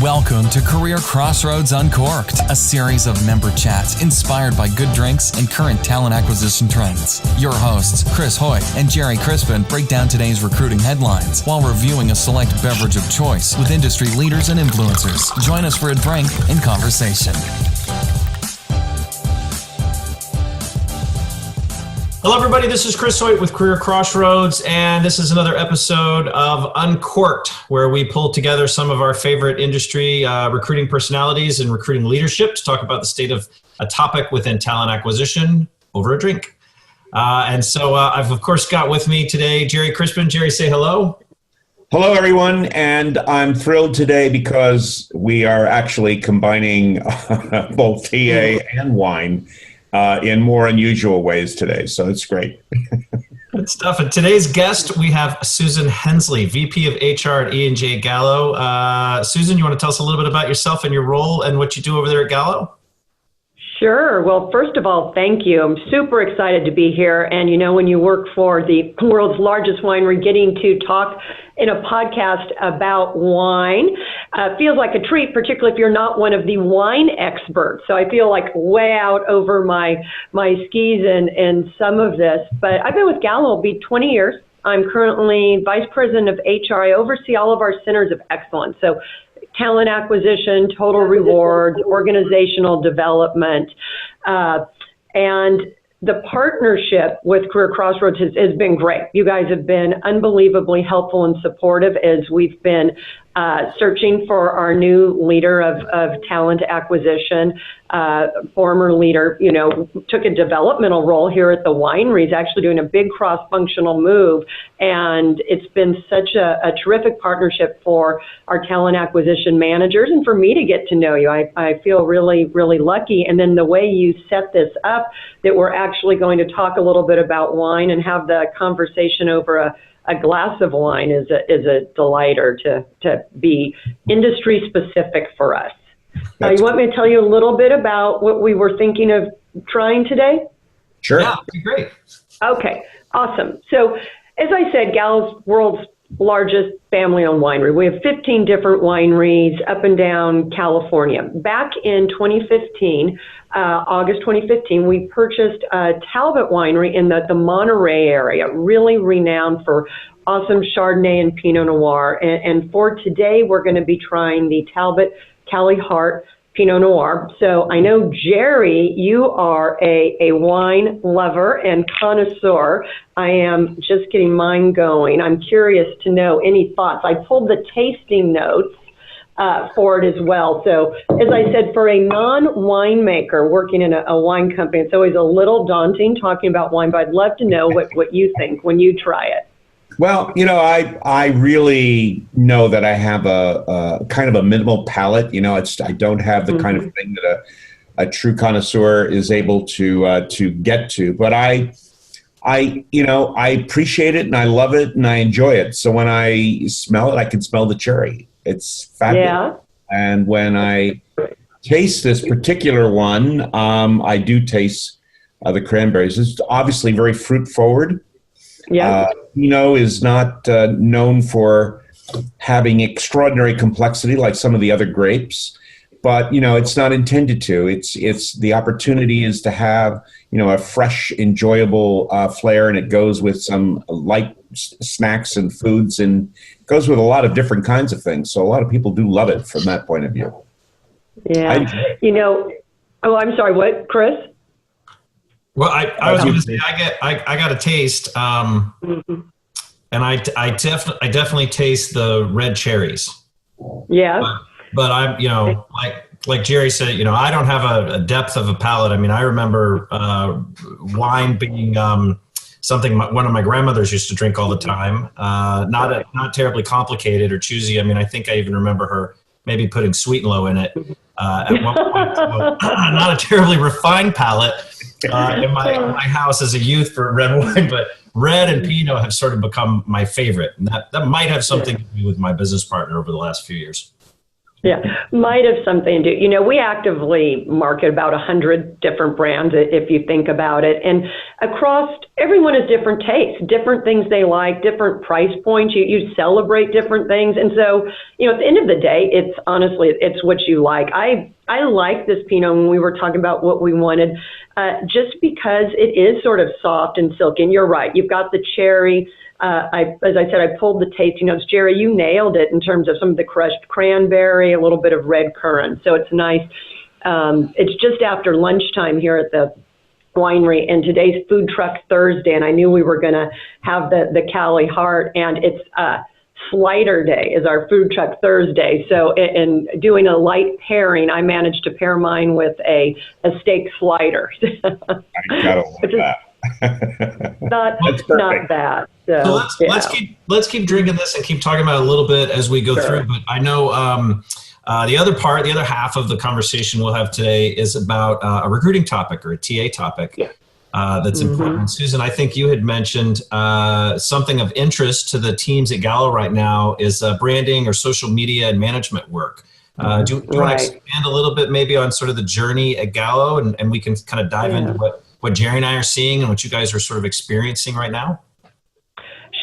Welcome to Career Crossroads Uncorked, a series of member chats inspired by good drinks and current talent acquisition trends. Your hosts, Hoyt and Gerry Crispin, break down today's recruiting headlines while reviewing a select beverage of choice with industry leaders and influencers. Join us for a drink and conversation. Hello, everybody. This is Hoyt with Career Crossroads, and this is another episode of Uncorked, where we pull together some of our favorite industry recruiting personalities and recruiting leadership to talk about the state of a topic within talent acquisition over a drink. And so I've, of course, got with me today Gerry Crispin. Gerry, say hello. Hello, everyone, and I'm thrilled today because we are actually combining both TA and wine in more unusual ways today, so it's great. Good stuff. And today's guest, we have Susan Hensley, VP of HR at E&J Gallo. Susan, you want to tell us a little bit about yourself and your role and what you do over there at Gallo? Sure. Well, first of all, thank you. I'm super excited to be here. And, you know, when you work for the world's largest winery, getting to talk in a podcast about wine feels like a treat, particularly if you're not one of the wine experts. So I feel like way out over my skis in some of this. But I've been with Gallo, it'll be 20 years. I'm currently Vice President of HR. I oversee all of our centers of excellence. So talent acquisition, total rewards, organizational development, and the partnership with Career Crossroads has been great. You guys have been unbelievably helpful and supportive as we've been searching for our new leader of talent acquisition. Former leader, you know, took a developmental role here at the winery. He's actually doing a big cross-functional move, and it's been such a terrific partnership for our talent acquisition managers and for me to get to know you. I feel really, really lucky. And then the way you set this up, that we're actually going to talk a little bit about wine and have the conversation over a glass of wine is a delighter to be industry specific for us. You want me to tell you a little bit about what we were thinking of trying today? Sure. Yeah, that'd be great. Okay, awesome. So as I said, Gallo's world's largest family-owned winery. We have 15 different wineries up and down California. Back in 2015, August 2015, we purchased Talbot Winery in the Monterey area, really renowned for awesome Chardonnay and Pinot Noir. And for today, we're going to be trying the Talbot Kali Hart Pinot Noir. So I know, Gerry, you are a wine lover and connoisseur. I am just getting mine going. I'm curious to know any thoughts. I pulled the tasting notes for it as well. So as I said, for a non-winemaker working in a wine company, it's always a little daunting talking about wine, but I'd love to know what you think when you try it. Well, you know, I really know that I have a kind of a minimal palate. You know, I don't have the kind of thing that a true connoisseur is able to get to. But I appreciate it and I love it and I enjoy it. So when I smell it, I can smell the cherry. It's fabulous. Yeah. And when I taste this particular one, I do taste the cranberries. It's obviously very fruit forward. Yeah. Pinot is not known for having extraordinary complexity like some of the other grapes, but, you know, it's not intended to. It's the opportunity is to have, you know, a fresh, enjoyable flair, and it goes with some light snacks and foods, and it goes with a lot of different kinds of things. So a lot of people do love it from that point of view. Yeah. You know, oh, I'm sorry, what, Chris? Well, I was going to say I got a taste, and I definitely taste the red cherries. Yeah. But I'm, you know, like Gerry said, you know, I don't have a depth of a palate. I mean, I remember wine being something one of my grandmothers used to drink all the time. Not terribly complicated or choosy. I mean, I think I even remember her maybe putting Sweet and Low in it at one point. So, not a terribly refined palate. In my house as a youth for red wine, but red and Pinot have sort of become my favorite. And that might have something to do with my business partner over the last few years. Yeah, might have something to do. We actively market about 100 different brands, if you think about it. And across, everyone has different tastes, different things they like, different price points. You celebrate different things. And so, at the end of the day, it's honestly, it's what you like. I like this Pinot when we were talking about what we wanted, just because it is sort of soft and silky. And you're right, you've got the cherry. As I said, I pulled the tasting notes. Gerry, you nailed it in terms of some of the crushed cranberry, a little bit of red currant. So it's nice. It's just after lunchtime here at the winery, and today's Food Truck Thursday, and I knew we were going to have the Kali Hart, and it's Slider Day is our Food Truck Thursday. So in doing a light pairing, I managed to pair mine with a steak slider. I gotta love that. not bad. So let's keep drinking this and keep talking about it a little bit as we go through. But I know the other half of the conversation we'll have today is about a recruiting topic or a TA topic that's important. Susan, I think you had mentioned something of interest to the teams at Gallo right now is branding or social media and management work. Do you want to expand a little bit maybe on sort of the journey at Gallo, and we can kind of dive into what Gerry and I are seeing and what you guys are sort of experiencing right now?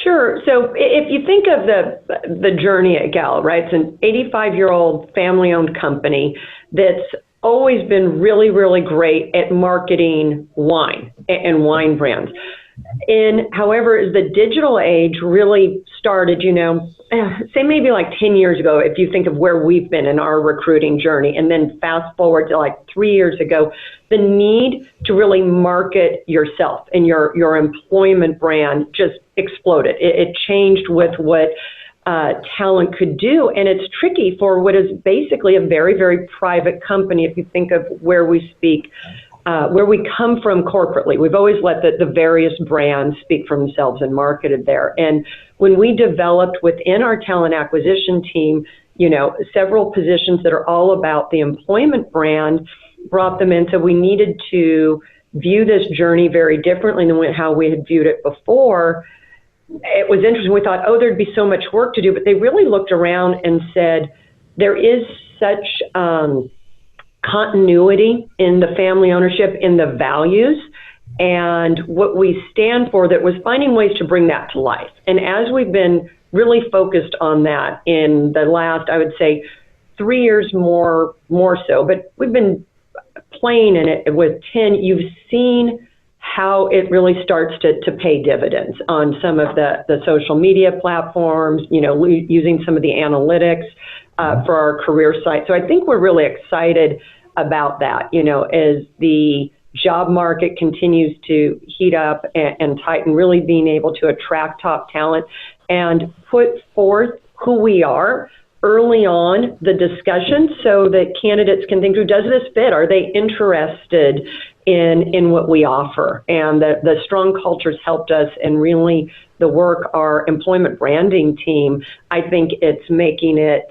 Sure. So if you think of the journey at Gallo, right, it's an 85-year-old family-owned company that's always been really, really great at marketing wine and wine brands. However, as the digital age really started, say maybe like 10 years ago, if you think of where we've been in our recruiting journey, and then fast forward to like 3 years ago, the need to really market yourself and your employment brand just exploded. It changed with what talent could do, and it's tricky for what is basically a very, very private company. If you think of where we speak, where we come from corporately, we've always let the various brands speak for themselves and marketed there. And when we developed within our talent acquisition team, several positions that are all about the employment brand, brought them in. So we needed to view this journey very differently than how we had viewed it before. It was interesting. We thought, there'd be so much work to do, but they really looked around and said, there is such continuity in the family ownership, in the values, and what we stand for, that was finding ways to bring that to life. And as we've been really focused on that in the last, I would say, 3 years more so, but we've been playing in it with 10, you've seen how it really starts to pay dividends on some of the social media platforms, using some of the analytics for our career site. So I think we're really excited about that, as the job market continues to heat up and tighten, really being able to attract top talent and put forth who we are early on the discussion so that candidates can think through, does this fit? Are they interested in what we offer? And the strong cultures helped us, and really the work our employment branding team, I think it's making it,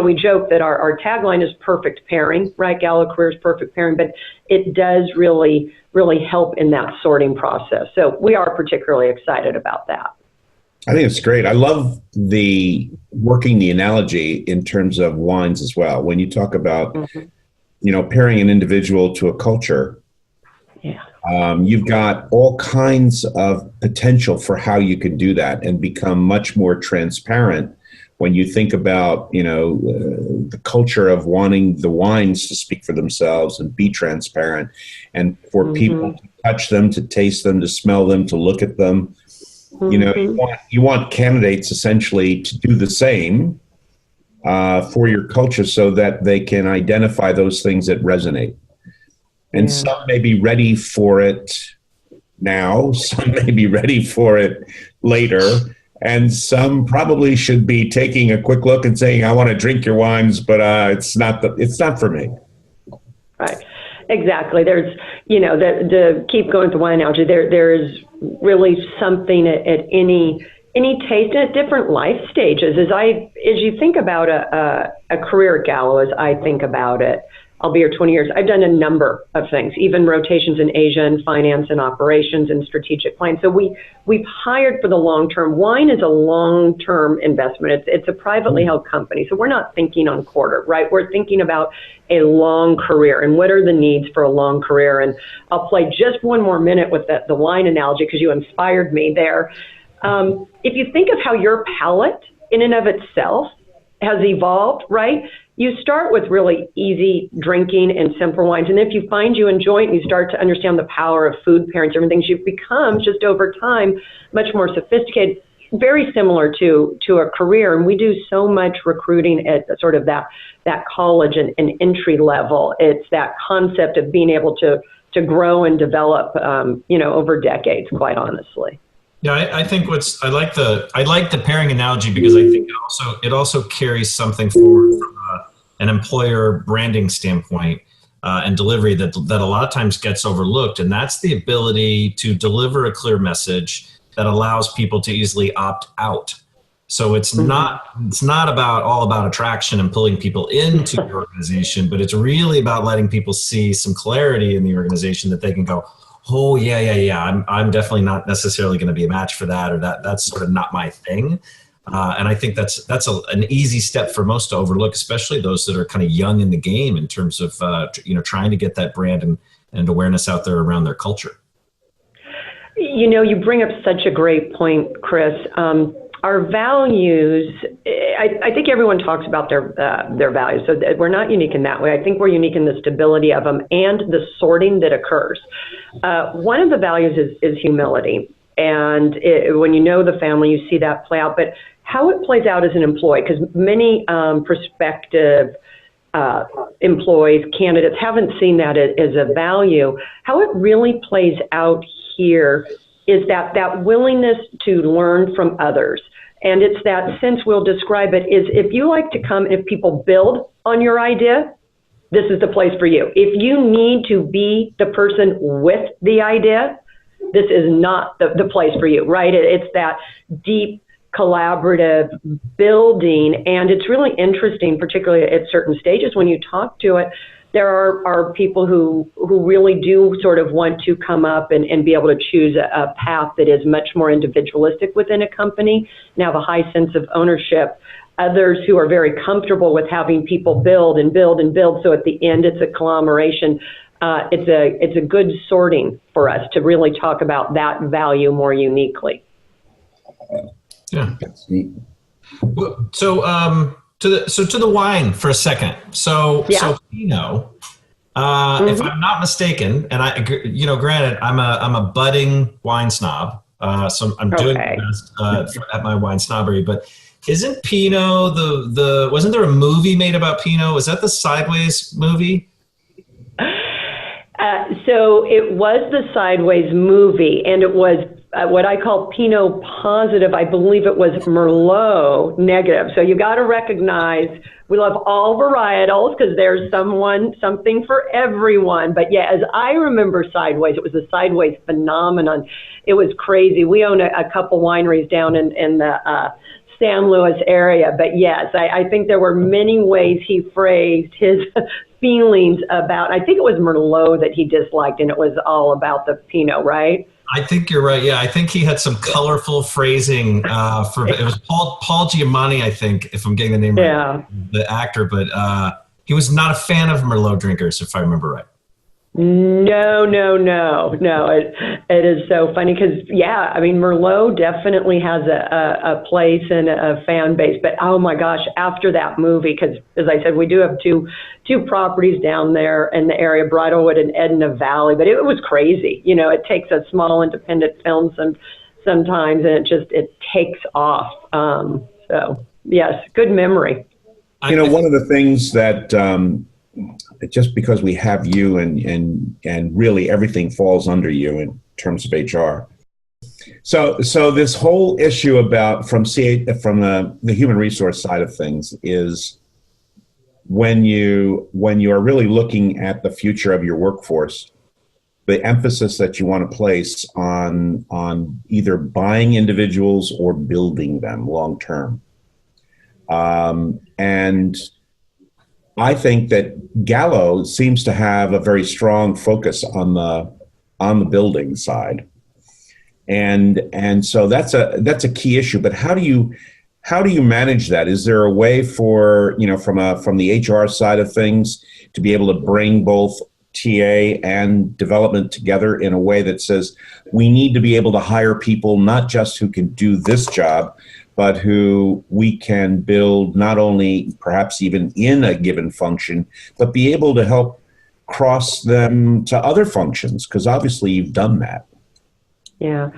we joke that our tagline is perfect pairing, right? Gallo Careers Perfect Pairing, but it does really, really help in that sorting process. So we are particularly excited about that. I think it's great. I love working the analogy in terms of wines as well. When you talk about, pairing an individual to a culture, you've got all kinds of potential for how you can do that and become much more transparent when you think about, the culture of wanting the wines to speak for themselves and be transparent, and for people to touch them, to taste them, to smell them, to look at them. You want candidates essentially to do the same for your culture so that they can identify those things that resonate. And some may be ready for it now, some may be ready for it later, and some probably should be taking a quick look and saying, I want to drink your wines, but it's not for me. Right. Exactly. There's, to keep going with the wine analogy, there is really something at any taste and at different life stages. As you think about a career at Gallo, as I think about it, I'll be here 20 years. I've done a number of things, even rotations in Asia and finance and operations and strategic planning. So we've hired for the long term. Wine is a long-term investment. It's a privately held company. So we're not thinking on quarter, right? We're thinking about a long career and what are the needs for a long career. And I'll play just one more minute with the wine analogy because you inspired me there. If you think of how your palate in and of itself has evolved, right? You start with really easy drinking and simple wines. And if you find you enjoy it and you start to understand the power of food pairings, different things, you become just over time much more sophisticated, very similar to a career. And we do so much recruiting at sort of that college and entry level. It's that concept of being able to grow and develop, over decades, quite honestly. Yeah, I think I like the pairing analogy because I think it also carries something forward from an employer branding standpoint and delivery that a lot of times gets overlooked, and that's the ability to deliver a clear message that allows people to easily opt out. So it's not all about attraction and pulling people into your organization, but it's really about letting people see some clarity in the organization that they can go, oh, yeah. I'm definitely not necessarily going to be a match for that, or that's sort of not my thing. And I think that's an easy step for most to overlook, especially those that are kind of young in the game in terms of trying to get that brand and awareness out there around their culture. You bring up such a great point, Chris. Our values, I think everyone talks about their values, so we're not unique in that way. I think we're unique in the stability of them and the sorting that occurs. One of the values is humility. And when you know the family, you see that play out. But how it plays out as an employee, because many prospective employees, candidates haven't seen that as a value. How it really plays out here is that willingness to learn from others. And it's that sense, we'll describe it, is if you like to come, if people build on your idea, this is the place for you. If you need to be the person with the idea, this is not the place for you, right? It's that deep collaborative building. And it's really interesting, particularly at certain stages when you talk to it, there are people who really do sort of want to come up and be able to choose a path that is much more individualistic within a company and have a high sense of ownership. Others who are very comfortable with having people build and build and build. So at the end, it's a conglomeration. It's a good sorting for us to really talk about that value more uniquely. Yeah. So to the wine for a second. So Pinot. If I'm not mistaken, and granted, I'm a budding wine snob. So I'm doing my best at my wine snobbery, but isn't Pinot wasn't there a movie made about Pinot? Was that the Sideways movie? So it was the Sideways movie, and it was what I call Pinot positive. I believe it was Merlot negative. So you got to recognize we love all varietals because there's something for everyone. But yeah, as I remember Sideways, it was a Sideways phenomenon. It was crazy. We own a couple wineries down in the San Luis area. But yes, I think there were many ways he phrased his feelings about, I think it was Merlot that he disliked, and it was all about the Pinot, right? I think you're right. Yeah, I think he had some colorful phrasing it was Paul Giamatti, I think, if I'm getting the name right, the actor, but he was not a fan of Merlot drinkers, if I remember right. No. It is so funny because, Merlot definitely has a place and a fan base. But, oh, my gosh, after that movie, because, as I said, we do have two properties down there in the area, Bridlewood and Edna Valley. But it was crazy. It takes a small independent film sometimes, and it takes off. So, yes, good memory. One of the things that just because we have you and really everything falls under you in terms of HR. So this whole issue about from the human resource side of things is when you are really looking at the future of your workforce, the emphasis that you want to place on either buying individuals or building them long term. And I think that Gallo seems to have a very strong focus on the building side, and so that's a key issue. But how do you manage that? Is there a way for, from the HR side of things, to be able to bring both TA and development together in a way that says we need to be able to hire people not just who can do this job, but who we can build not only perhaps even in a given function, but be able to help cross them to other functions? Because obviously you've done that. Yeah.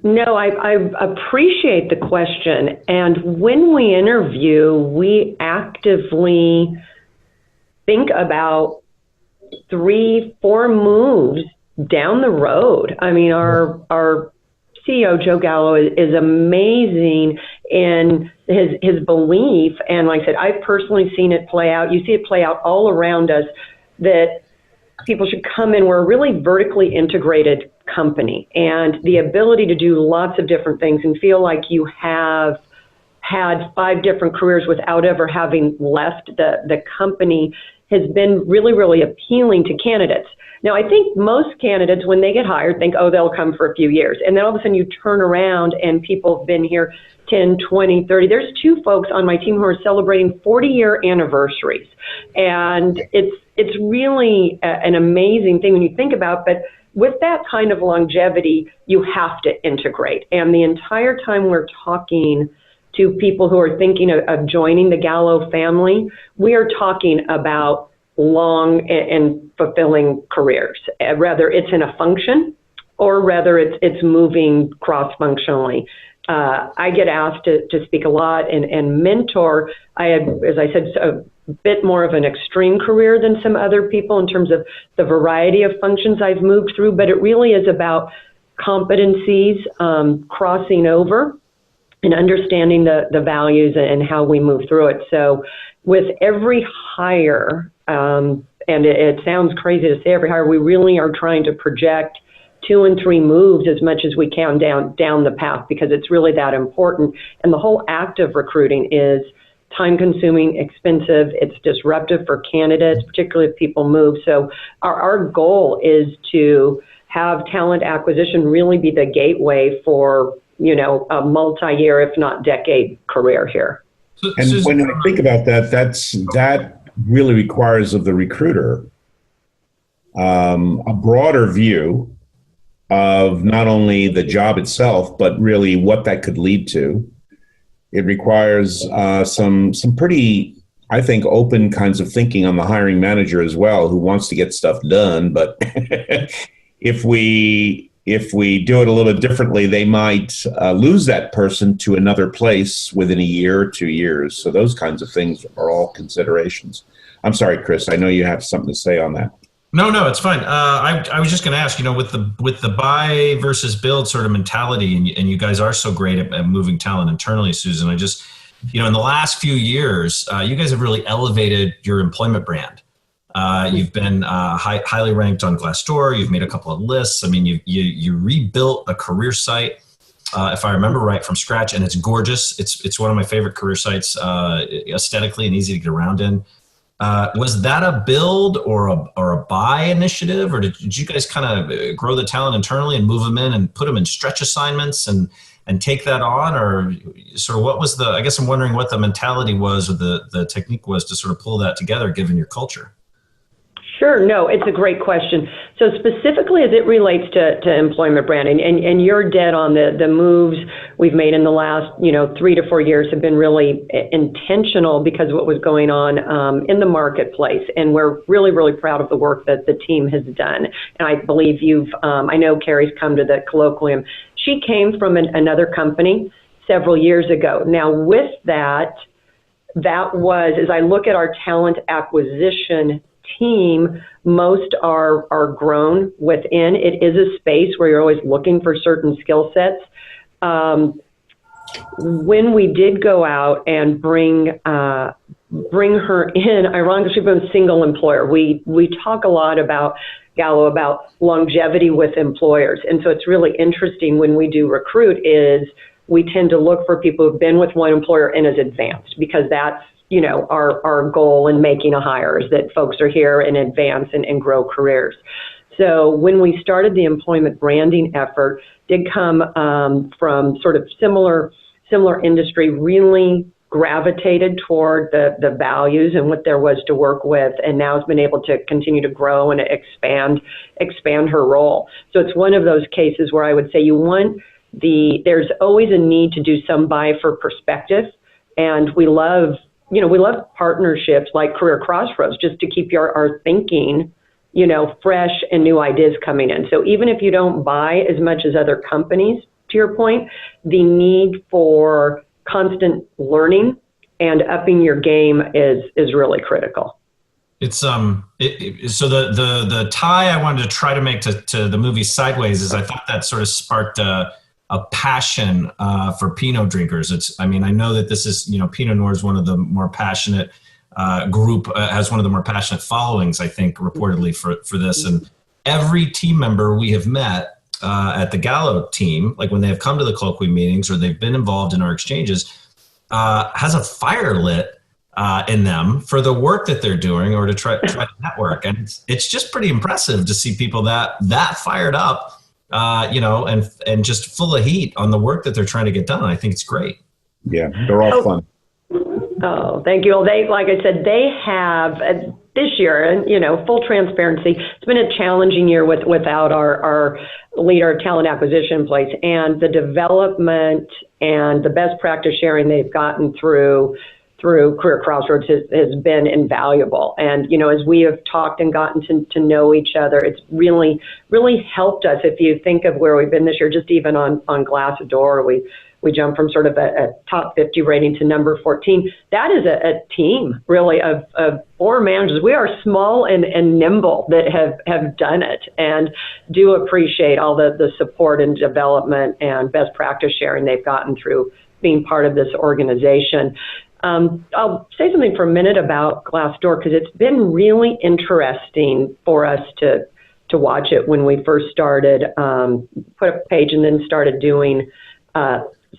No, I appreciate the question. And when we interview, we actively think about 3-4 moves down the road. I mean, our CEO, Joe Gallo, is amazing in his belief. And like I said, I've personally seen it play out. You see it play out all around us, that people should come in. We're a really vertically integrated company, and the ability to do lots of different things and feel like you have had 5 different careers without ever having left the company has been really, really appealing to candidates. Now, I think most candidates, when they get hired, think, oh, they'll come for a few years. And then all of a sudden you turn around and people have been here 10, 20, 30. There's 2 folks on my team who are celebrating 40-year anniversaries. And it's really an amazing thing when you think about it. But with that kind of longevity, you have to integrate. And the entire time we're talking to people who are thinking of joining the Gallo family, we are talking about long and fulfilling careers, whether it's in a function or whether it's moving cross-functionally. I get asked to speak a lot and mentor. I had, as I said, a bit more of an extreme career than some other people in terms of the variety of functions I've moved through, but it really is about competencies, crossing over, and understanding the values and how we move through it. So with every hire, and it sounds crazy to say every hire, we really are trying to project 2 and 3 moves as much as we can down the path, because it's really that important. And the whole act of recruiting is time-consuming, expensive, it's disruptive for candidates, particularly if people move. So our goal is to have talent acquisition really be the gateway for, a multi-year, if not decade career here. And when I think about that, that really requires of the recruiter a broader view of not only the job itself, but really what that could lead to. It requires some pretty, I think, open kinds of thinking on the hiring manager as well, who wants to get stuff done. But if we do it a little differently, they might lose that person to another place within a year or 2 years. So those kinds of things are all considerations. I'm sorry, Chris, I know you have something to say on that. No, it's fine. I was just going to ask, with the buy versus build sort of mentality, and you guys are so great at moving talent internally, Susan. I just, in the last few years, you guys have really elevated your employment brand. You've been highly ranked on Glassdoor. You've made a couple of lists. I mean, you rebuilt a career site, if I remember right, from scratch, and it's gorgeous. It's one of my favorite career sites, aesthetically and easy to get around in. Was that a build or a buy initiative, or did you guys kind of grow the talent internally and move them in and put them in stretch assignments and take that on, or sort of what was I guess I'm wondering what the mentality was or the technique was to sort of pull that together given your culture? Sure. No, it's a great question. So specifically as it relates to employment branding, and you're dead on the moves we've made in the last, 3 to 4 years have been really intentional because of what was going on in the marketplace. And we're really, really proud of the work that the team has done. And I believe I know Carrie's come to the colloquium. She came from another company several years ago. Now with that was, as I look at our talent acquisition team, most are grown within. It is a space where you're always looking for certain skill sets. When we did go out and bring her in, ironically, she's been a single employer. We talk a lot about Gallo, about longevity with employers. And so it's really interesting when we do recruit is we tend to look for people who've been with one employer and is advanced, because that's our goal in making a hire is that folks are here and advance and grow careers. So when we started the employment branding effort, did come from sort of similar industry, really gravitated toward the values and what there was to work with, and now has been able to continue to grow and expand her role. So it's one of those cases where I would say there's always a need to do some buy for perspective, and we love partnerships like CareerXroads just to keep our thinking, fresh and new ideas coming in. So even if you don't buy as much as other companies, to your point, the need for constant learning and upping your game is really critical. It's so the tie I wanted to try to make to the movie Sideways is I thought that sort of sparked a passion for Pinot drinkers. I know that this is, Pinot Noir is one of the more passionate group, has one of the more passionate followings, I think, reportedly for this. And every team member we have met at the Gallo team, like when they have come to the colloquy meetings or they've been involved in our exchanges, has a fire lit in them for the work that they're doing or to try to network. And it's just pretty impressive to see people that fired up, and just full of heat on the work that they're trying to get done. I think it's great. Yeah, they're all fun. Oh, thank you. Well, like I said, they have this year, and full transparency, it's been a challenging year without our leader talent acquisition in place, and the development and the best practice sharing they've gotten through CareerXroads has been invaluable. And, as we have talked and gotten to know each other, it's really, really helped us. If you think of where we've been this year, just even on Glassdoor, we jumped from sort of a top 50 rating to number 14. That is a team, really, of 4 managers. We are small and nimble that have done it, and do appreciate all the support and development and best practice sharing they've gotten through being part of this organization. I'll say something for a minute about Glassdoor, because it's been really interesting for us to watch it when we first started, put up a page and then started doing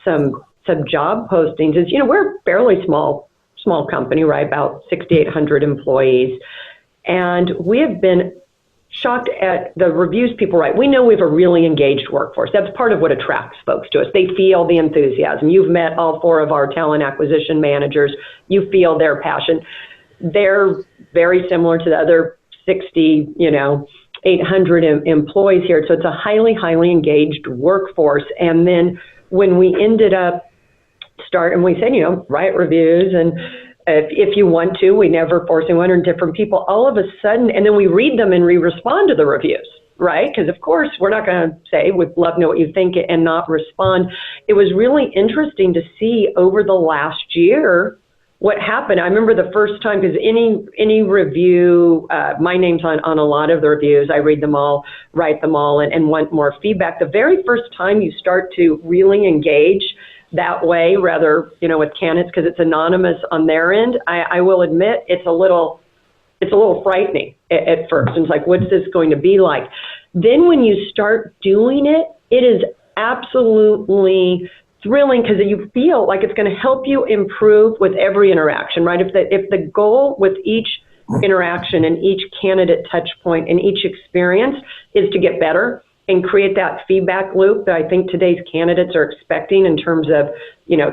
some job postings. Is, we're a fairly small company, right? About 6,800 employees. And we have been shocked at the reviews people write. We know we have a really engaged workforce. That's part of what attracts folks to us. They feel the enthusiasm. You've met all 4 of our talent acquisition managers. You feel their passion. They're very similar to the other 800 employees here. So it's a highly, highly engaged workforce. And then when we ended up and we said, write reviews, and if you want to, we never force anyone, or different people, all of a sudden, and then we read them and we respond to the reviews, right? Because of course, we're not going to say, we'd love to know what you think and not respond. It was really interesting to see over the last year what happened. I remember the first time, because any review, my name's on a lot of the reviews. I read them all, write them all, and want more feedback. The very first time you start to really engage that way, rather, with candidates, because it's anonymous on their end, I will admit it's a little frightening at first. It's like, what's this going to be like? Then when you start doing it, it is absolutely thrilling, because you feel like it's going to help you improve with every interaction, right? If the goal with each interaction and each candidate touch point and each experience is to get better and create that feedback loop that I think today's candidates are expecting in terms of,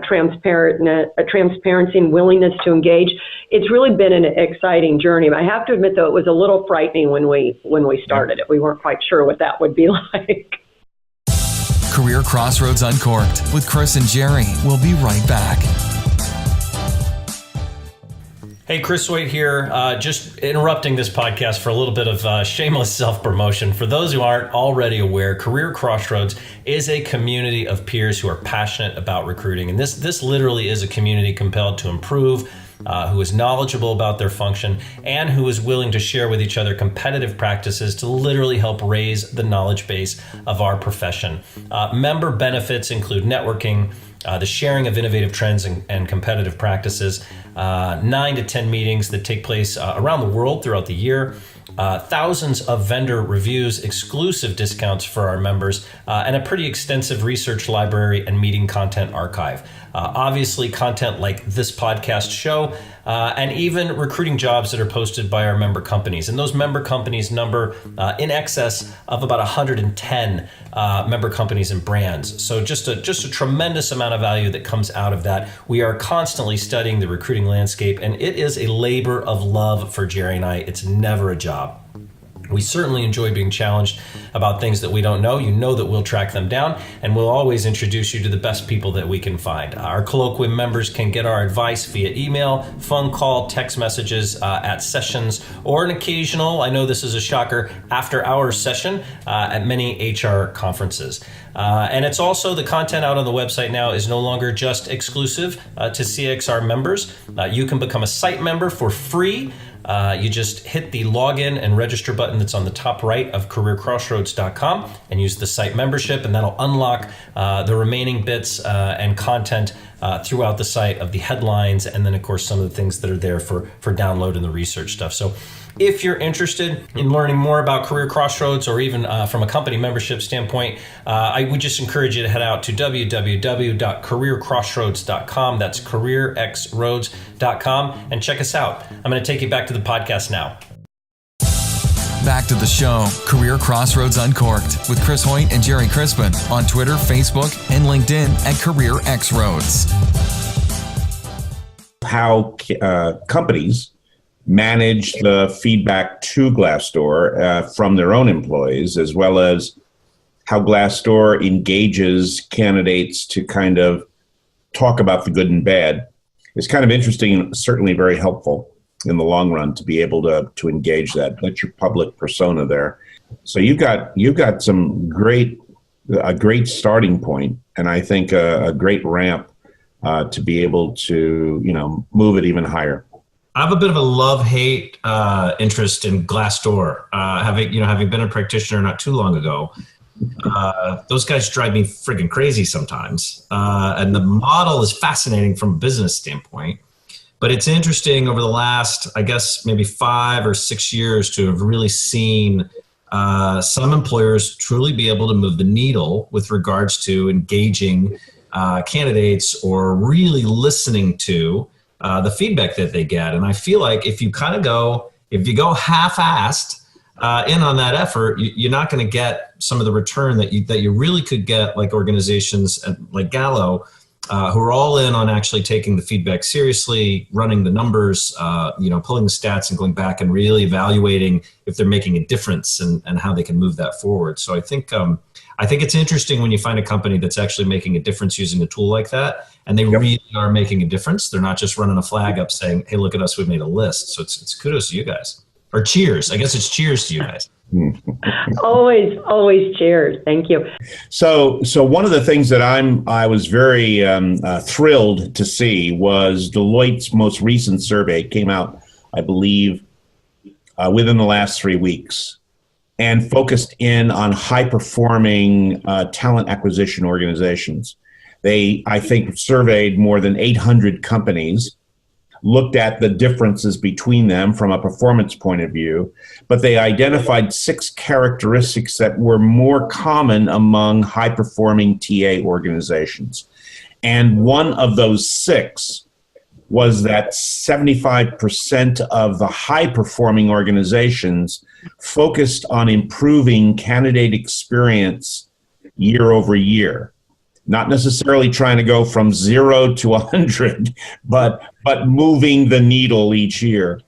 transparency and willingness to engage, it's really been an exciting journey. I have to admit, though, it was a little frightening when we started it. We weren't quite sure what that would be like. CareerXroads Uncorked with Chris and Gerry. We'll be right back. Hey, Chris Hoyt here, just interrupting this podcast for a little bit of shameless self-promotion. For those who aren't already aware, CareerXroads is a community of peers who are passionate about recruiting. And this literally is a community compelled to improve, who is knowledgeable about their function, and who is willing to share with each other competitive practices to literally help raise the knowledge base of our profession. Member benefits include networking, the sharing of innovative trends and competitive practices, 9 to 10 meetings that take place around the world throughout the year. Thousands of vendor reviews, exclusive discounts for our members, and a pretty extensive research library and meeting content archive. Obviously, content like this podcast show, and even recruiting jobs that are posted by our member companies. And those member companies number in excess of about 110 member companies and brands. So just a tremendous amount of value that comes out of that. We are constantly studying the recruiting landscape, and it is a labor of love for Gerry and I. It's never a job. We certainly enjoy being challenged about things that we don't know. You know that we'll track them down, and we'll always introduce you to the best people that we can find. Our Colloquium members can get our advice via email, phone call, text messages at sessions, or an occasional, I know this is a shocker, after-hours session at many HR conferences. And it's also, the content out on the website now is no longer just exclusive to CXR members. You can become a site member for free. You just hit the login and register button that's on the top right of CareerXroads.com and use the site membership, and that'll unlock the remaining bits and content throughout the site of the headlines, and then of course some of the things that are there for download and the research stuff. So if you're interested in learning more about Career Crossroads, or even from a company membership standpoint, I would just encourage you to head out to www.careercrossroads.com. That's CareerXroads.com, and check us out. I'm going to take you back to the podcast now. Back to the show, Career Crossroads Uncorked with Chris Hoyt and Gerry Crispin on Twitter, Facebook, and LinkedIn at CareerXroads. How companies manage the feedback to Glassdoor from their own employees, as well as how Glassdoor engages candidates to kind of talk about the good and bad. It's kind of interesting and certainly very helpful in the long run to be able to engage that. That's your public persona there. So you've got some a great starting point, and I think a great ramp to be able to move it even higher. I have a bit of a love-hate interest in Glassdoor. Having been a practitioner not too long ago, those guys drive me friggin' crazy sometimes. And the model is fascinating from a business standpoint. But it's interesting over the last, I guess, maybe 5 or 6 years to have really seen some employers truly be able to move the needle with regards to engaging candidates or really listening to the feedback that they get. And I feel like if you go half-assed in on that effort, you're not going to get some of the return that you really could get, like organizations like Gallo, who are all in on actually taking the feedback seriously, running the numbers, pulling the stats and going back and really evaluating if they're making a difference and how they can move that forward. So I think it's interesting when you find a company that's actually making a difference using a tool like that, and they really are making a difference. They're not just running a flag up saying, "Hey, look at us, we've made a list." So it's kudos to you guys, or cheers. I guess it's cheers to you guys. Always cheers. Thank you. So one of the things that I was very thrilled to see was Deloitte's most recent survey. It came out, I believe, within the last 3 weeks, and focused in on high-performing talent acquisition organizations. They, I think, surveyed more than 800 companies, looked at the differences between them from a performance point of view, but they identified 6 characteristics that were more common among high-performing TA organizations. And one of those 6 was that 75% of the high-performing organizations focused on improving candidate experience year over year. Not necessarily trying to go from 0 to 100, but moving the needle each year,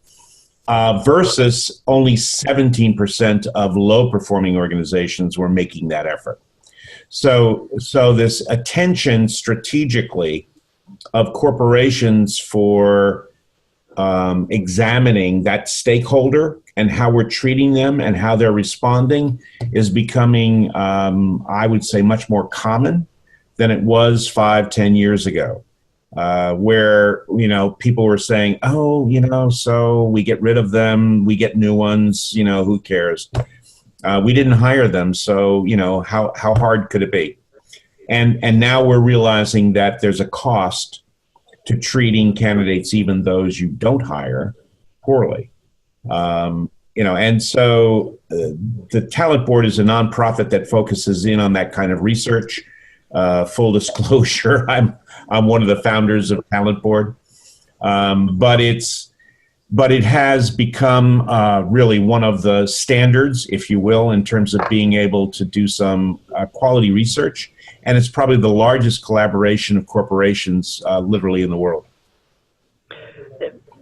versus only 17% of low-performing organizations were making that effort. So this attention strategically of corporations for examining that stakeholder and how we're treating them and how they're responding is becoming, I would say, much more common than it was 5-10 years ago, where, people were saying, so we get rid of them, we get new ones, who cares? We didn't hire them, so, how hard could it be? And now we're realizing that there's a cost to treating candidates, even those you don't hire, poorly. And so the Talent Board is a nonprofit that focuses in on that kind of research. Full disclosure, I'm one of the founders of Talent Board, but it has become really one of the standards, if you will, in terms of being able to do some quality research, and it's probably the largest collaboration of corporations literally in the world.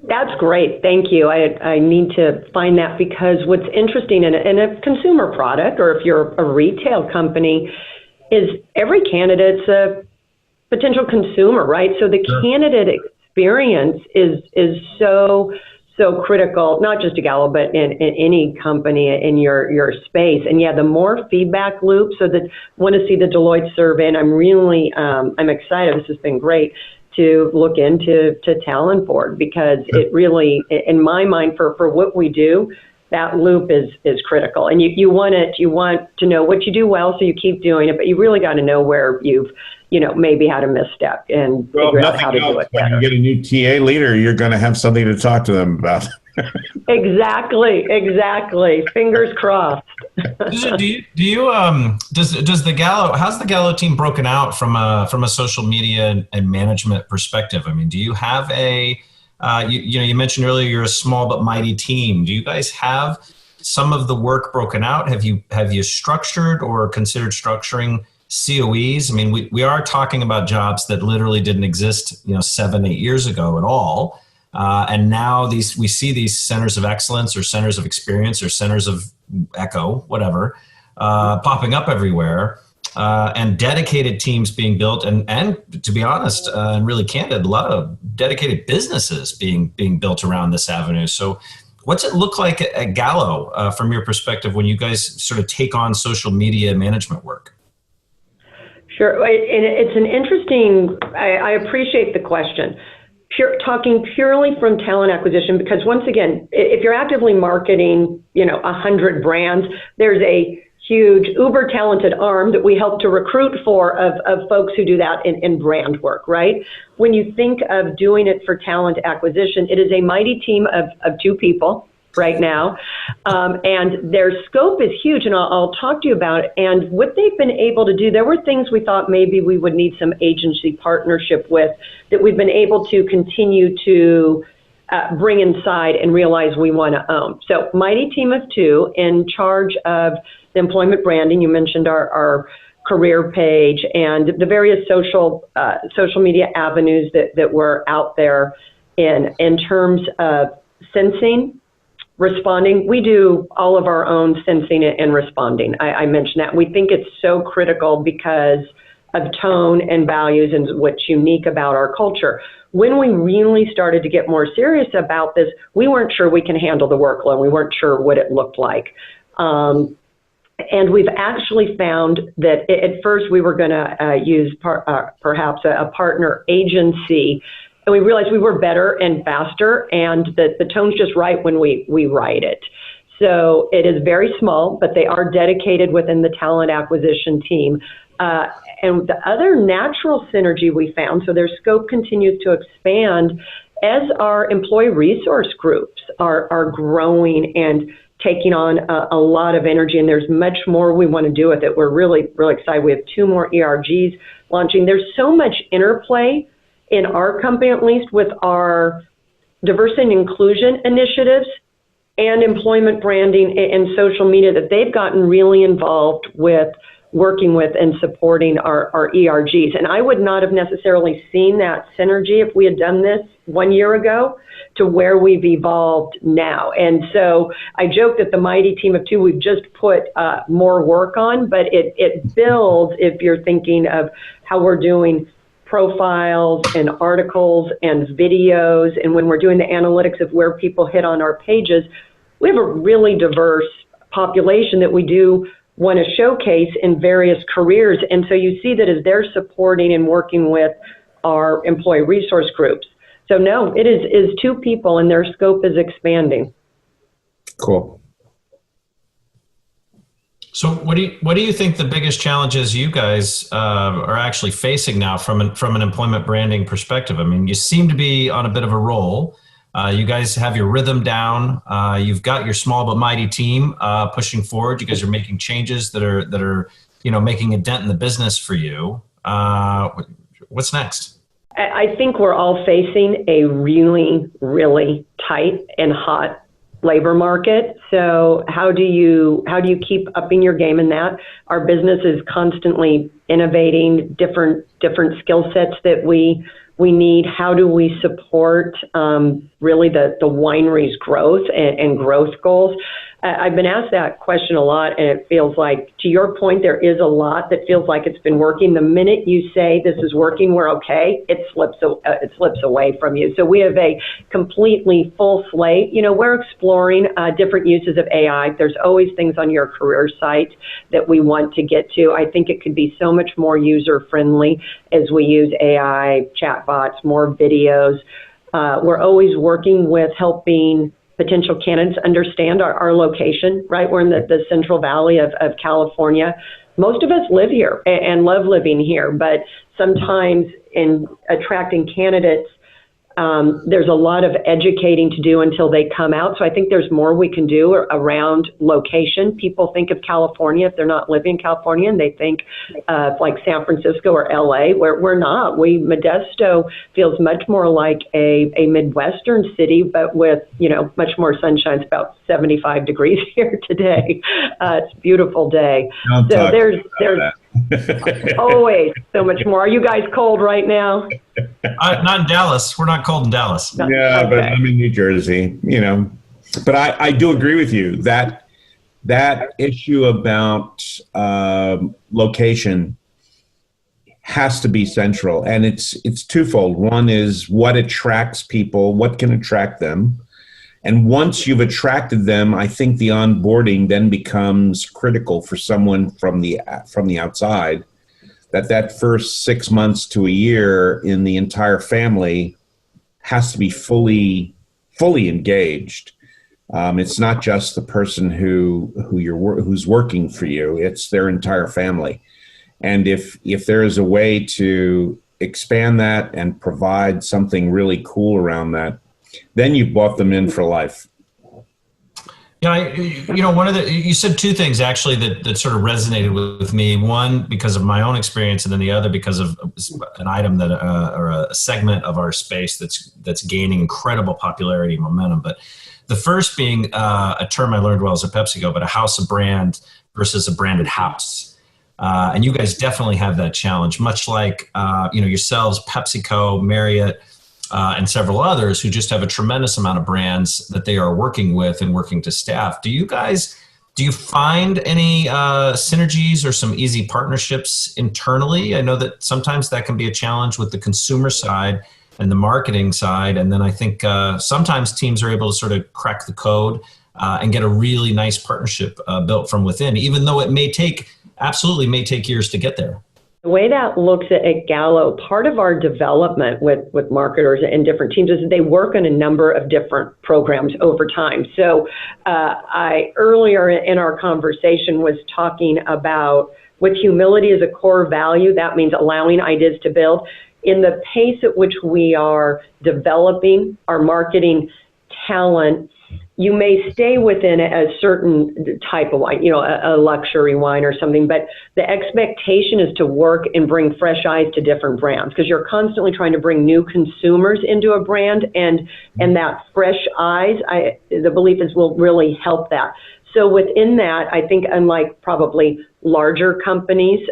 That's great. Thank you. I need to find that, because what's interesting in a consumer product, or if you're a retail company, is every candidate's a potential consumer, right? So the candidate experience is so critical, not just to Gallo, but in any company in your space. And yeah, the more feedback loop, so that I want to see the Deloitte survey, and I'm really, I'm excited. This has been great to look into Talent Board, because it really, in my mind, for what we do, that loop is critical. And you want to know what you do well, so you keep doing it, but you really got to know where you've, maybe had a misstep and figure out how to do it better. When you get a new TA leader, you're going to have something to talk to them about. Exactly. Fingers crossed. Susan, how's the Gallo team broken out from a social media and management perspective? I mean, do you have you mentioned earlier you're a small but mighty team. Do you guys have some of the work broken out? Have you structured or considered structuring COEs? I mean, we are talking about jobs that literally didn't exist, 7-8 years ago at all. And now we see these centers of excellence, or centers of experience, or centers of echo, whatever, popping up everywhere, and dedicated teams being built. And to be honest, and really candid, a lot of dedicated businesses being built around this avenue. So what's it look like at Gallo from your perspective when you guys sort of take on social media management work? Sure. And it's an interesting, I appreciate the question. Talking purely from talent acquisition, because once again, if you're actively marketing, 100 brands, there's a huge uber talented arm that we help to recruit for of folks who do that in brand work, right? When you think of doing it for talent acquisition, it is a mighty team of 2 people right now. And their scope is huge, and I'll talk to you about it. And what they've been able to do, there were things we thought maybe we would need some agency partnership with, that we've been able to continue to bring inside and realize we want to own. So mighty team of 2 in charge of the employment branding. You mentioned our career page and the various social media avenues that we're out there in terms of sensing, responding. We do all of our own sensing and responding. I mentioned that. We think it's so critical because of tone and values and what's unique about our culture. When we really started to get more serious about this, we weren't sure we can handle the workload. We weren't sure what it looked like. And we've actually found that at first we were going to use perhaps a partner agency, and we realized we were better and faster, and the tone's just right when we write it. So it is very small, but they are dedicated within the talent acquisition team. And the other natural synergy we found, so their scope continues to expand as our employee resource groups are growing and taking on a lot of energy, and there's much more we want to do with it. We're really, really excited. We have 2 more ERGs launching. There's so much interplay in our company, at least, with our diversity and inclusion initiatives and employment branding and social media, that they've gotten really involved with working with and supporting our ERGs. And I would not have necessarily seen that synergy if we had done this 1 year ago to where we've evolved now. And so I joke that the mighty team of 2, we've just put more work on, but it builds if you're thinking of how we're doing profiles and articles and videos. And when we're doing the analytics of where people hit on our pages, we have a really diverse population that we do want to showcase in various careers. And so you see that as they're supporting and working with our employee resource groups. So no, it is 2 people, and their scope is expanding. Cool. So what do you think the biggest challenges you guys are actually facing now from an employment branding perspective? I mean, you seem to be on a bit of a roll. You guys have your rhythm down. You've got your small but mighty team pushing forward. You guys are making changes that are making a dent in the business for you. What's next? I think we're all facing a really, really tight and hot labor market. So how do you keep upping your game in that? Our business is constantly innovating different skill sets that we need. How do we support really the winery's growth and growth goals? I've been asked that question a lot, and it feels like, to your point, there is a lot that feels like it's been working. The minute you say this is working, we're okay, it slips away from you. So we have a completely full slate. We're exploring different uses of AI. There's always things on your career site that we want to get to. I think it could be so much more user friendly as we use AI, chatbots, more videos. We're always working with helping potential candidates understand our location, right? We're in the Central Valley of California. Most of us live here and love living here, but sometimes in attracting candidates, there's a lot of educating to do until they come out. So I think there's more we can do around location. People think of California, if they're not living in California, and they think like San Francisco or LA, where we're not. Modesto feels much more like a Midwestern city, but with, much more sunshine. It's about 75 degrees here today. It's a beautiful day. So there's always so much more. Are you guys cold right now? Not in Dallas. We're not cold in Dallas. Yeah, okay. But I'm in New Jersey, But I do agree with you that issue about location has to be central, and it's twofold. One is what attracts people, what can attract them. And once you've attracted them, I think the onboarding then becomes critical for someone from the outside. That first 6 months to a year in the entire family has to be fully engaged. It's not just the person who's working for you; it's their entire family. And if there is a way to expand that and provide something really cool around that, then you've brought them in for life. Yeah, you said two things actually that sort of resonated with me. One, because of my own experience, and then the other because of an item or a segment of our space that's gaining incredible popularity and momentum. But the first being a term I learned while I was at PepsiCo, but a house of brand versus a branded house. And you guys definitely have that challenge, much like yourselves, PepsiCo, Marriott, and several others who just have a tremendous amount of brands that they are working with and working to staff. Do you find any synergies or some easy partnerships internally? I know that sometimes that can be a challenge with the consumer side and the marketing side. And then I think sometimes teams are able to sort of crack the code and get a really nice partnership built from within, even though it may take years to get there. The way that looks at Gallo, part of our development with marketers and different teams is they work on a number of different programs over time. So I earlier in our conversation was talking about with humility as a core value, that means allowing ideas to build. In the pace at which we are developing our marketing talent, you may stay within a certain type of wine, a luxury wine or something, but the expectation is to work and bring fresh eyes to different brands because you're constantly trying to bring new consumers into a brand, and that fresh eyes, the belief is will really help that. So within that, I think unlike probably larger companies,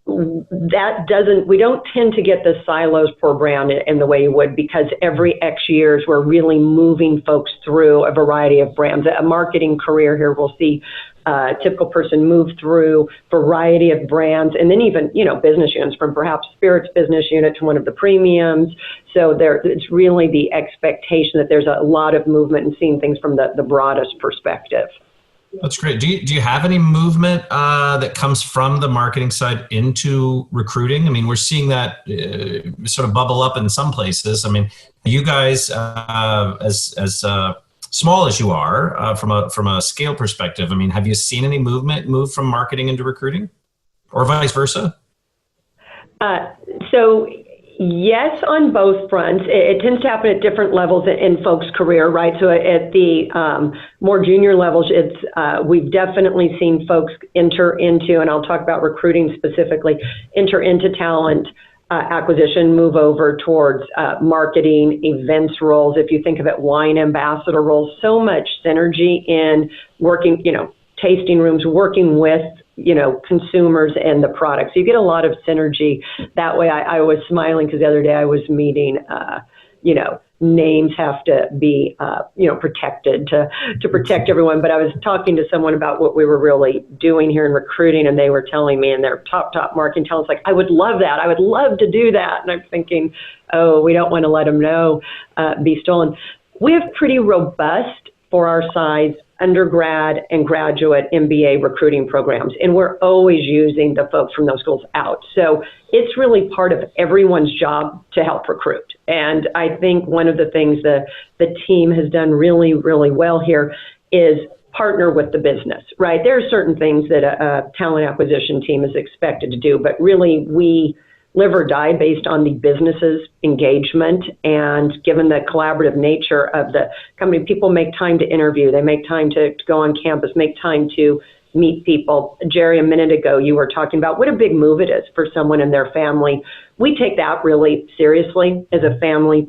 we don't tend to get the silos per brand in the way you would, because every X years we're really moving folks through a variety of brands. A marketing career here, we'll see a typical person move through a variety of brands, and then even, business units from perhaps spirits business unit to one of the premiums. So it's really the expectation that there's a lot of movement and seeing things from the broadest perspective. That's great. Do you have any movement that comes from the marketing side into recruiting? I mean, we're seeing that sort of bubble up in some places. I mean, you guys, as small as you are, from a scale perspective, I mean, have you seen any move from marketing into recruiting, or vice versa? So yes, on both fronts. It tends to happen at different levels in folks' career, right? So at the more junior levels, we've definitely seen folks enter into, and I'll talk about recruiting specifically, enter into talent acquisition, move over towards marketing, events roles. If you think of it, wine ambassador roles, so much synergy in working, tasting rooms, working with consumers and the products. You get a lot of synergy that way. I was smiling because the other day I was meeting, names have to be, protected to protect everyone. But I was talking to someone about what we were really doing here in recruiting, and they were telling me in their top marketing talents, like, I would love that. I would love to do that. And I'm thinking, oh, we don't want to let them know, be stolen. We have pretty robust, for our size, undergrad and graduate MBA recruiting programs, and we're always using the folks from those schools out. So it's really part of everyone's job to help recruit. And I think one of the things the team has done really, really well here is partner with the business, right? There are certain things that a talent acquisition team is expected to do, but really we live or die based on the business's engagement. And given the collaborative nature of the company, people make time to interview, they make time to go on campus, make time to meet people. Gerry, a minute ago, you were talking about what a big move it is for someone and their family. We take that really seriously as a family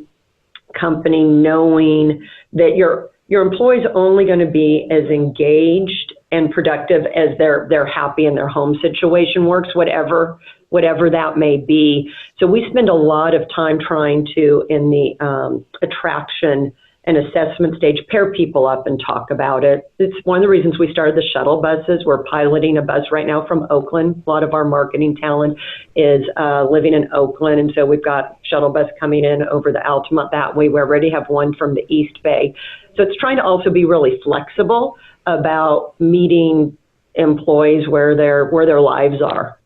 company, knowing that your employee's only going to be as engaged and productive as they're happy in their home situation works, whatever that may be. So we spend a lot of time trying to, in the attraction and assessment stage, pair people up and talk about it. It's one of the reasons we started the shuttle buses. We're piloting a bus right now from Oakland. A lot of our marketing talent is living in Oakland, and so we've got shuttle bus coming in over the Altamont that way. We already have one from the East Bay. So it's trying to also be really flexible about meeting employees where their lives are.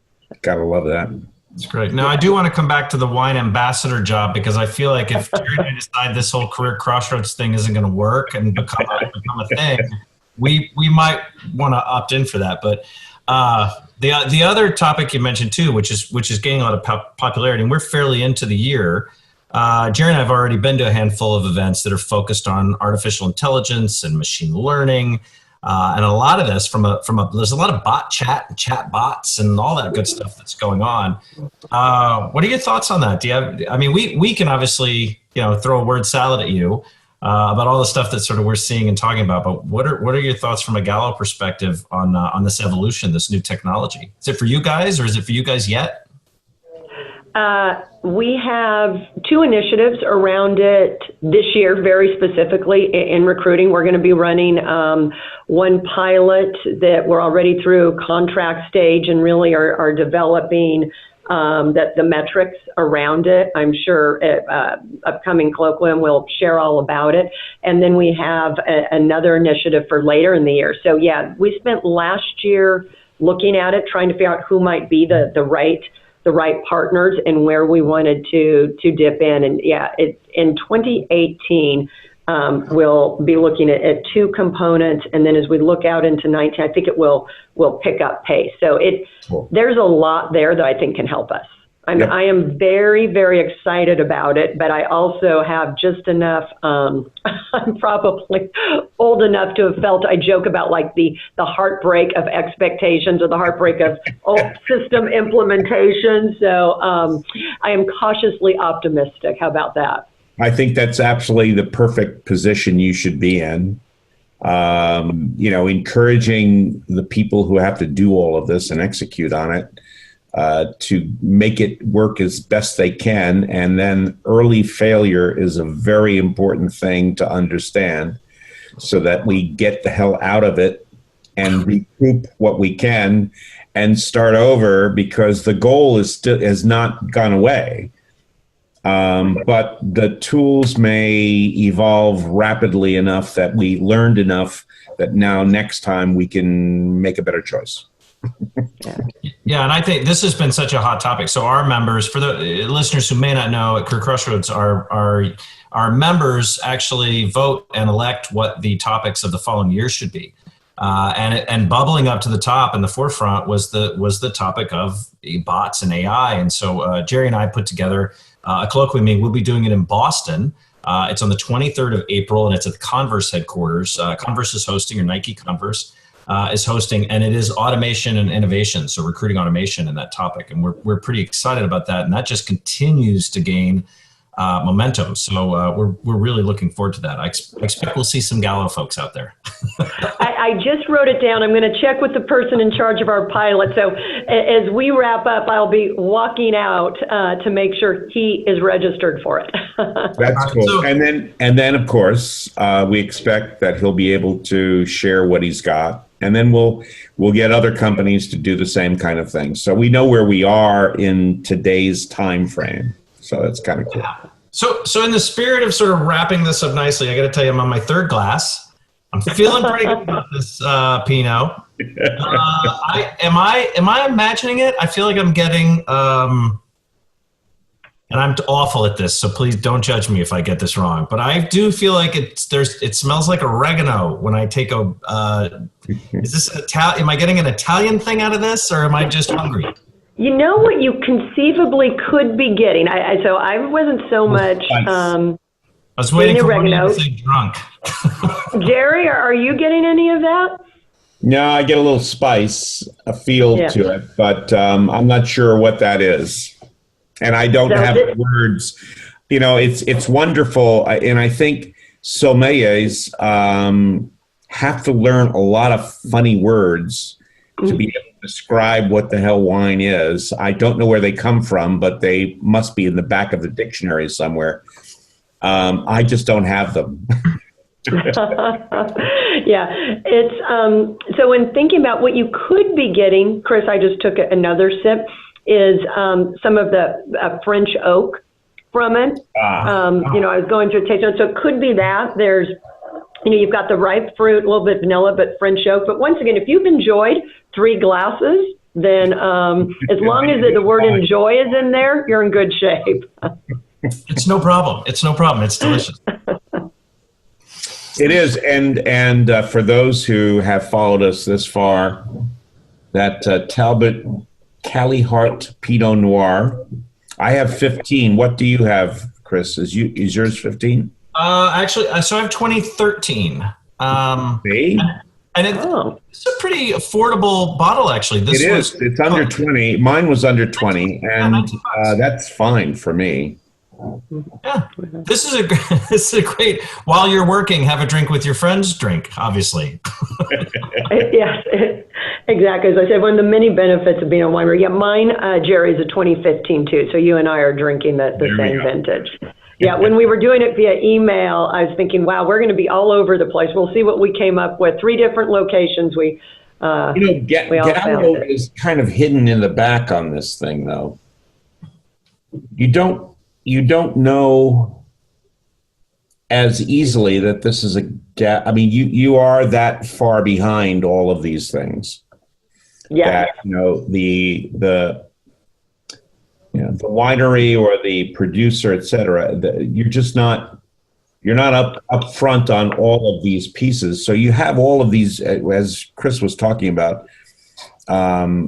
Gotta love that. That's great. Now, I do want to come back to the wine ambassador job, because I feel like if Gerry and I decide this whole career crossroads thing isn't going to work and become a thing, we might want to opt in for that. But the other topic you mentioned too, which is gaining a lot of popularity, and we're fairly into the year. Gerry and I have already been to a handful of events that are focused on artificial intelligence and machine learning. And a lot of this there's a lot of bot chat and chat bots and all that good stuff that's going on. What are your thoughts on that? We can obviously, throw a word salad at you, about all the stuff that sort of we're seeing and talking about, but what are your thoughts from a Gallo perspective on this evolution, this new technology? Is it for you guys, or is it for you guys yet? We have two initiatives around it this year, very specifically in recruiting. We're going to be running one pilot that we're already through contract stage and really are developing the metrics around it. I'm sure at upcoming colloquium we'll share all about it. And then we have another initiative for later in the year. So yeah, we spent last year looking at it, trying to figure out who might be the right partners and where we wanted to dip in. And yeah, in 2018, we'll be looking at two components. And then as we look out into 19, I think it will pick up pace. So there's a lot there that I think can help us. I am very, very excited about it, but I also have just enough, I'm probably old enough to have felt, I joke about like the heartbreak of expectations or the heartbreak of system implementation. So I am cautiously optimistic. How about that? I think that's absolutely the perfect position you should be in. Encouraging the people who have to do all of this and execute on it, to make it work as best they can. And then early failure is a very important thing to understand, so that we get the hell out of it and recoup what we can and start over, because the goal has not gone away. But the tools may evolve rapidly enough that we learned enough that now next time we can make a better choice. Yeah, and I think this has been such a hot topic. So our members, for the listeners who may not know, at CareerXroads, our members actually vote and elect what the topics of the following year should be. And bubbling up to the top in the forefront was the topic of bots and AI. And so Gerry and I put together a colloquium meeting. We'll be doing it in Boston. It's on the 23rd of April, and it's at the Converse headquarters. Converse is hosting, or Nike Converse is hosting, and it is automation and innovation, so recruiting automation in that topic. And we're pretty excited about that, and that just continues to gain momentum. So we're really looking forward to that. I expect we'll see some Gallo folks out there. I just wrote it down. I'm going to check with the person in charge of our pilot. So as we wrap up, I'll be walking out to make sure he is registered for it. That's cool. And then of course, we expect that he'll be able to share what he's got. And then we'll get other companies to do the same kind of thing. So we know where we are in today's time frame. So that's kind of cool. Yeah. So in the spirit of sort of wrapping this up nicely, I got to tell you, I'm on my third glass. I'm feeling pretty good about this pinot. Am I imagining it? I feel like I'm getting, and I'm awful at this, so please don't judge me if I get this wrong. But I do feel like it smells like oregano when I take is this am I getting an Italian thing out of this, or am I just hungry? You know what you conceivably could be getting? So I wasn't so much. I was waiting for one to say drunk. Gerry, are you getting any of that? No, I get a little spice, a feel to it, but I'm not sure what that is. And I don't have the words. You know, it's wonderful. And I think sommeliers have to learn a lot of funny words to be able to describe what the hell wine is. I don't know where they come from, but they must be in the back of the dictionary somewhere. I just don't have them. Yeah, it's so when thinking about what you could be getting, Chris, I just took another sip, is some of the French oak from it. You know, I was going through a taste note, so it could be that. There's, you know, you've got the ripe fruit, a little bit vanilla, but French oak. But once again, if you've enjoyed 3 glasses, then as long as the word enjoy is in there, you're in good shape. It's no problem. It's no problem. It's delicious. It is. And for those who have followed us this far, that Talbot Kali Hart Pinot Noir, I have 15. What do you have, Chris? Is yours 15? Actually, so I have 2013. See? And it's a pretty affordable bottle, actually. It is. It's under 20. Mine was under 20, and that's fine for me. Yeah, this is a great. While you're working, have a drink with your friends. Drink, obviously. Yes, exactly. As I said, one of the many benefits of being a winery. Yeah, mine, Gerry, is a 2015 too. So you and I are drinking the same vintage. Yeah, when we were doing it via email, I was thinking, wow, we're going to be all over the place. We'll see what we came up with. 3 different locations. Gallo is kind of hidden in the back on this thing, though. You don't know as easily that this is a gap. I mean, you are that far behind all of these things. Yeah. That, you know, the winery or the producer, et cetera, you're not up front on all of these pieces. So you have all of these, as Chris was talking about,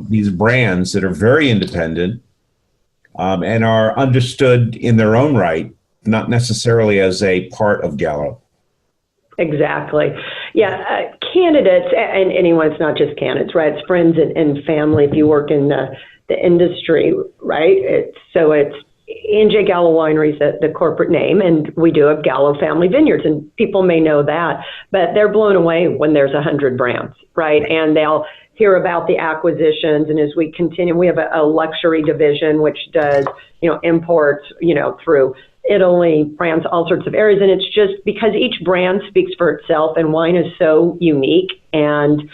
these brands that are very independent, and are understood in their own right, not necessarily as a part of Gallo. Exactly. Yeah, candidates, and anyone, it's not just candidates, right? It's friends and family if you work in the industry, right? It's E&J Gallo Winery is the corporate name, and we do have Gallo Family Vineyards, and people may know that, but they're blown away when there's 100 brands, right? And they'll hear about the acquisitions, and as we continue, we have a luxury division which does, imports, through Italy, France, all sorts of areas, and it's just because each brand speaks for itself, and wine is so unique and,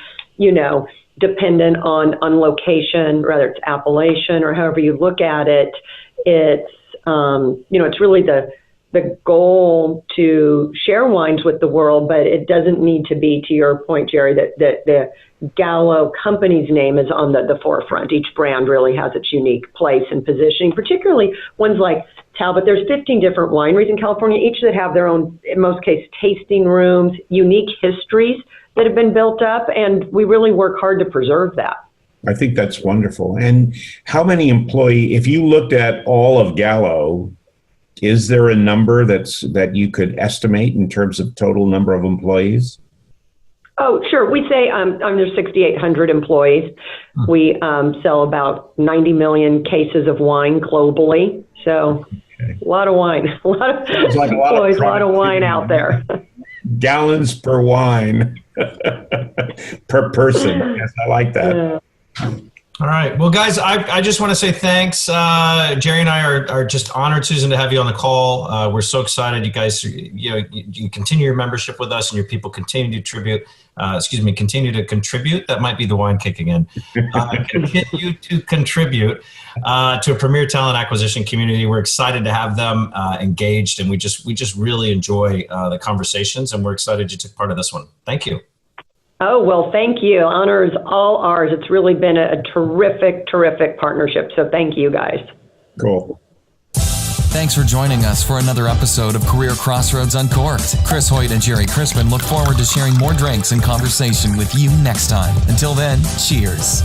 dependent on location, whether it's appellation or however you look at it. It's, it's really the the goal to share wines with the world, but it doesn't need to be, to your point, Gerry, that the Gallo company's name is on the forefront. Each brand really has its unique place and positioning, particularly ones like Talbot. There's 15 different wineries in California, each that have their own, in most cases, tasting rooms, unique histories that have been built up, and we really work hard to preserve that. I think that's wonderful. And how many if you looked at all of Gallo, is there a number that you could estimate in terms of total number of employees? Oh, sure. We say under 6,800 employees. We sell about 90 million cases of wine globally. So a lot of wine, a lot of employees, a lot of wine out there. Gallons per wine per person. Yes, I like that. All right. Well, guys, I just want to say thanks. Gerry and I are just honored, Susan, to have you on the call. We're so excited. You guys, you continue your membership with us, and your people continue to continue to contribute. That might be the wine kick again. Continue to contribute to a premier talent acquisition community. We're excited to have them engaged, and we just really enjoy the conversations, and we're excited you took part of this one. Thank you. Oh, well, thank you. Honor is all ours. It's really been a terrific, terrific partnership. So thank you, guys. Cool. Thanks for joining us for another episode of CareerXroads Uncorked. Chris Hoyt and Gerry Crispin look forward to sharing more drinks and conversation with you next time. Until then, cheers.